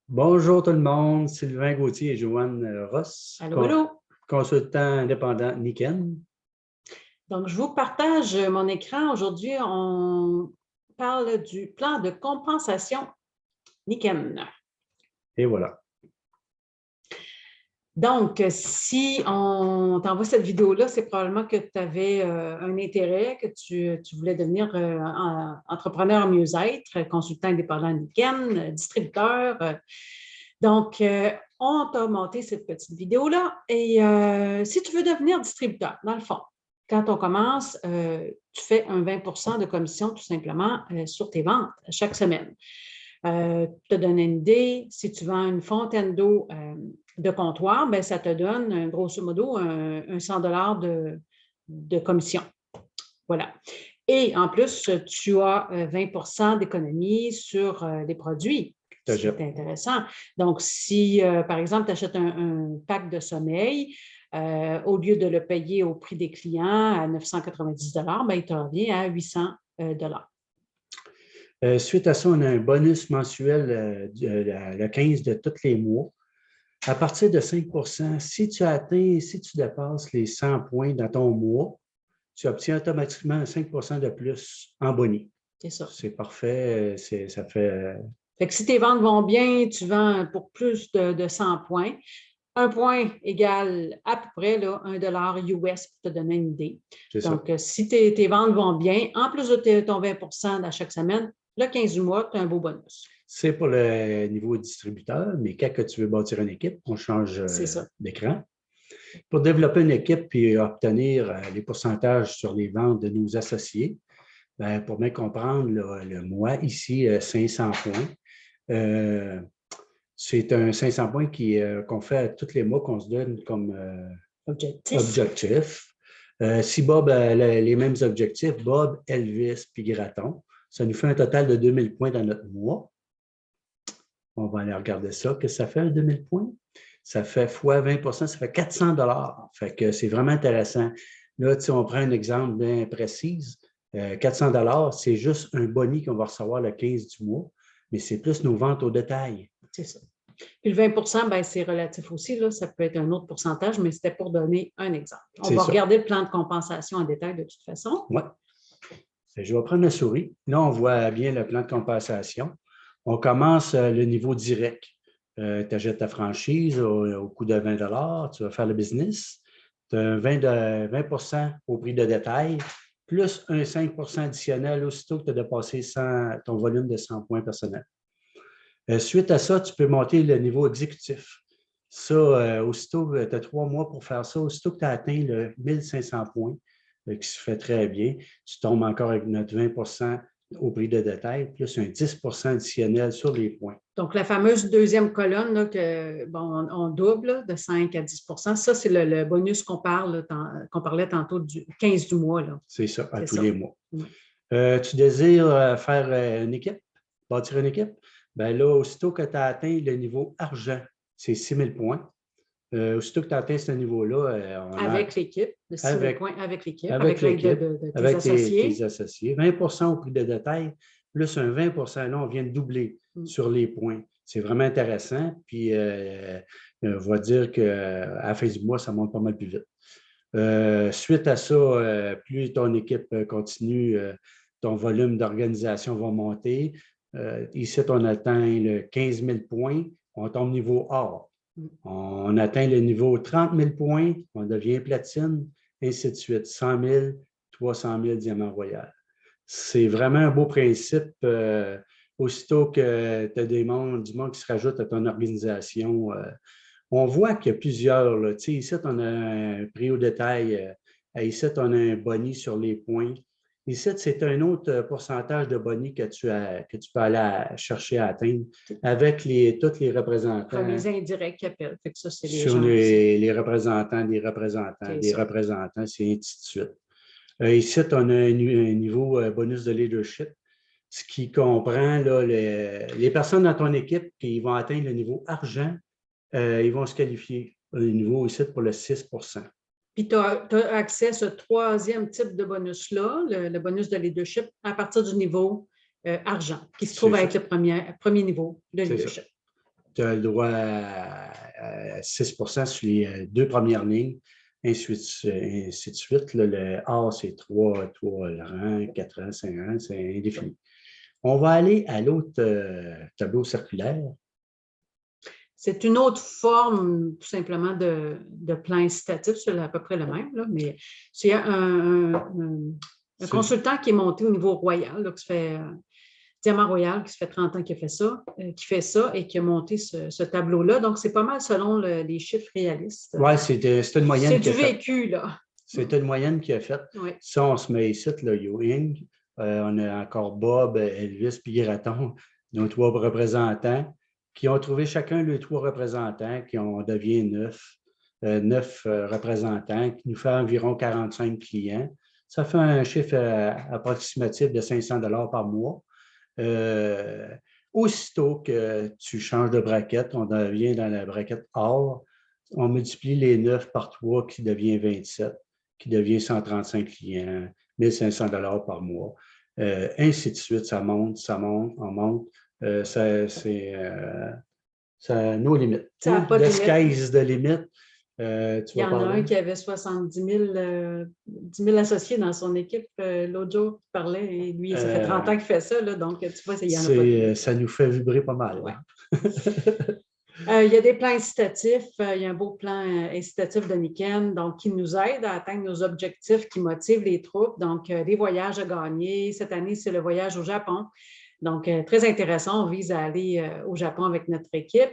Bonjour tout le monde, Sylvain Gauthier et Joanne Ross, Allô, allô. consultant indépendant Niken. Donc, je vous partage mon écran. Aujourd'hui, on parle du plan de compensation Niken. Et voilà. Donc, si on t'envoie cette vidéo-là, c'est probablement que tu avais un intérêt, que tu voulais devenir entrepreneur en mieux-être, consultant indépendant Niken, distributeur. Donc, on t'a monté cette petite vidéo-là. Et si tu veux devenir distributeur, dans le fond, quand on commence, tu fais un 20 de commission tout simplement sur tes ventes chaque semaine. Te donner une idée, si tu vends une fontaine d'eau de comptoir, bien, ça te donne grosso modo un 100 de commission. Voilà. Et en plus, tu as 20 d'économie sur les produits, ce qui est intéressant. Donc, si, par exemple, tu achètes un pack de sommeil, au lieu de le payer au prix des clients à 990 bien, il te revient à 800 Suite à ça, on a un bonus mensuel le 15 de tous les mois. À partir de 5 si tu dépasses les 100 points dans ton mois, tu obtiens automatiquement 5 de plus en boni. C'est ça. C'est parfait. Ça fait... Fait que si tes ventes vont bien, tu vends pour plus de 100 points. Un point égale à peu près là, $1 US pour te donner une idée. Donc, si tes ventes vont bien, en plus de ton 20 à chaque semaine, le 15 du mois, tu as un beau bonus. C'est pour le niveau distributeur, mais quand tu veux bâtir une équipe, on change d'écran. Pour développer une équipe et obtenir les pourcentages sur les ventes de nos associés, bien, pour bien comprendre le mois, ici, 500 points. C'est un 500 points qu'on fait tous les mois, qu'on se donne comme objectif. Si Bob a les mêmes objectifs, Bob, Elvis puis Graton, ça nous fait un total de 2000 points dans notre mois. On va aller regarder ça. Qu'est-ce que ça fait, 2000 points? Ça fait fois 20 ça fait 400 $. Fait que c'est vraiment intéressant. Là, si on prend un exemple bien précis, 400 $, c'est juste un boni qu'on va recevoir le 15 du mois, mais c'est plus nos ventes au détail. C'est ça. Puis le 20 bien, c'est relatif aussi. Là, ça peut être un autre pourcentage, mais c'était pour donner un exemple. On va regarder le plan de compensation en détail de toute façon. Oui. Je vais prendre la souris. Là, on voit bien le plan de compensation. On commence le niveau direct. Tu achètes ta franchise au coût de 20 $, tu vas faire le business. Tu as 20 au prix de détail, plus un 5 additionnel aussitôt que tu as dépassé ton volume de 100 points personnels. Suite à ça, tu peux monter le niveau exécutif. Ça, aussitôt, tu as 3 mois pour faire ça. Aussitôt que tu as atteint le 1500 points, qui se fait très bien, tu tombes encore avec notre 20 au prix de détail, plus un 10 additionnel sur les points. Donc, la fameuse deuxième colonne, là, on double là, de 5 à 10 ça, c'est le bonus qu'on parlait tantôt du 15 du mois. C'est ça, à tous les mois. Tu désires faire une équipe, bâtir une équipe? Bien là, aussitôt que tu as atteint le niveau argent, c'est 6000 points. Aussitôt que tu as atteint ce niveau-là, avec l'équipe, de 6 000 points avec l'équipe, avec l'aide de tes associés. Tes associés. 20 au prix de détail, plus un 20 là, on vient de doubler sur les points. C'est vraiment intéressant. Puis, on va dire qu'à la fin du mois, ça monte pas mal plus vite. Suite à ça, plus ton équipe continue, ton volume d'organisation va monter. Ici, on atteint le 15 000 points, on tombe niveau or. On atteint le niveau 30 000 points, on devient platine, et ainsi de suite. 100 000, 300 000 diamants royal. C'est vraiment un beau principe. Aussitôt que tu as du monde qui se rajoute à ton organisation, on voit qu'il y a plusieurs. Là. Ici, on a un prix au détail. Ici, on a un boni sur les points. Ici, c'est un autre pourcentage de boni que tu peux aller chercher à atteindre avec tous les représentants. Les indirects qui appellent. Fait que ça, c'est sur les représentants, des représentants, c'est ainsi de suite. Ici, on a un niveau bonus de leadership, ce qui comprend là, les personnes dans ton équipe qui vont atteindre le niveau argent, ils vont se qualifier au niveau ici pour le 6 Puis tu as accès à ce troisième type de bonus-là, le bonus de leadership, à partir du niveau argent, qui se trouve être le premier niveau de leadership. tu as le droit à 6 sur les 2 premières lignes, ainsi de suite. Là, le A, c'est 3 rangs, 4 rangs, 5 rangs, c'est indéfini. On va aller à l'autre tableau circulaire. C'est une autre forme, tout simplement, de plan incitatif. C'est à peu près le même, là, mais c'est un consultant qui est monté au niveau royal, là, qui se fait Diamant Royal, qui se fait 30 ans qu'il fait ça et qui a monté ce tableau-là. Donc, c'est pas mal selon les chiffres réalistes. Oui, c'était une moyenne. C'est du vécu, là. C'était une moyenne qui a fait. Oui. Si on se met ici, là, Yo-Ing, on a encore Bob, Elvis puis Graton, nos 3 représentants, qui ont trouvé chacun les 3 représentants, qui ont devient 9 représentants, qui nous fait environ 45 clients. Ça fait un chiffre approximatif de 500 $ par mois. Aussitôt que tu changes de braquette, on devient dans la braquette or, on multiplie les 9 par 3 qui devient 27, qui devient 135 clients, 1500 $ par mois. Ainsi de suite, ça monte, on monte. C'est nos limites. Ça n'a pas de limite. Sky's the limit. Il y en a un qui avait 70 000 associés dans son équipe. L'autre jour, il parlait, et lui, ça fait 30 ans qu'il fait ça. Là, donc, tu vois, il y en a pas. Ça nous fait vibrer pas mal. Ouais. Il y a des plans incitatifs. Il y a un beau plan incitatif de Niken, donc qui nous aide à atteindre nos objectifs, qui motive les troupes. Donc, des voyages à gagner. Cette année, c'est le voyage au Japon. Donc, très intéressant. On vise à aller au Japon avec notre équipe.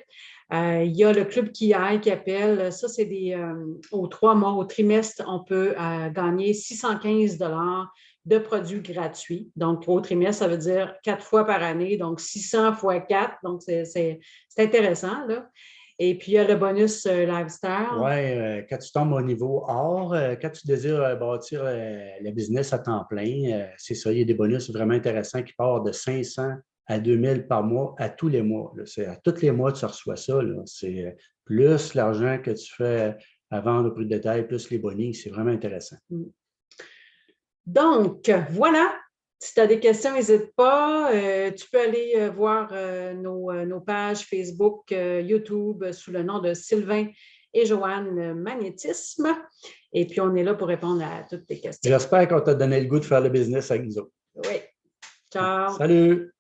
Il y a le Club Kiai qui appelle. Ça, c'est aux 3 mois, au trimestre, on peut gagner 615 $ de produits gratuits. Donc, au trimestre, ça veut dire 4 fois par année, donc 600 fois 4. Donc, c'est intéressant, là. Et puis, il y a le bonus lifestyle. Oui, quand tu tombes au niveau or, quand tu désires bâtir le business à temps plein, c'est ça, il y a des bonus vraiment intéressants qui partent de 500 à 2000 par mois à tous les mois. À tous les mois, tu reçois ça. C'est plus l'argent que tu fais à vendre au prix de détail, plus les bonus. C'est vraiment intéressant. Donc, voilà. Si tu as des questions, n'hésite pas. Tu peux aller voir nos pages Facebook, YouTube sous le nom de Sylvain et Joanne Magnétisme. Et puis, on est là pour répondre à toutes tes questions. J'espère qu'on t'a donné le goût de faire le business avec nous autres. Oui. Ciao. Salut!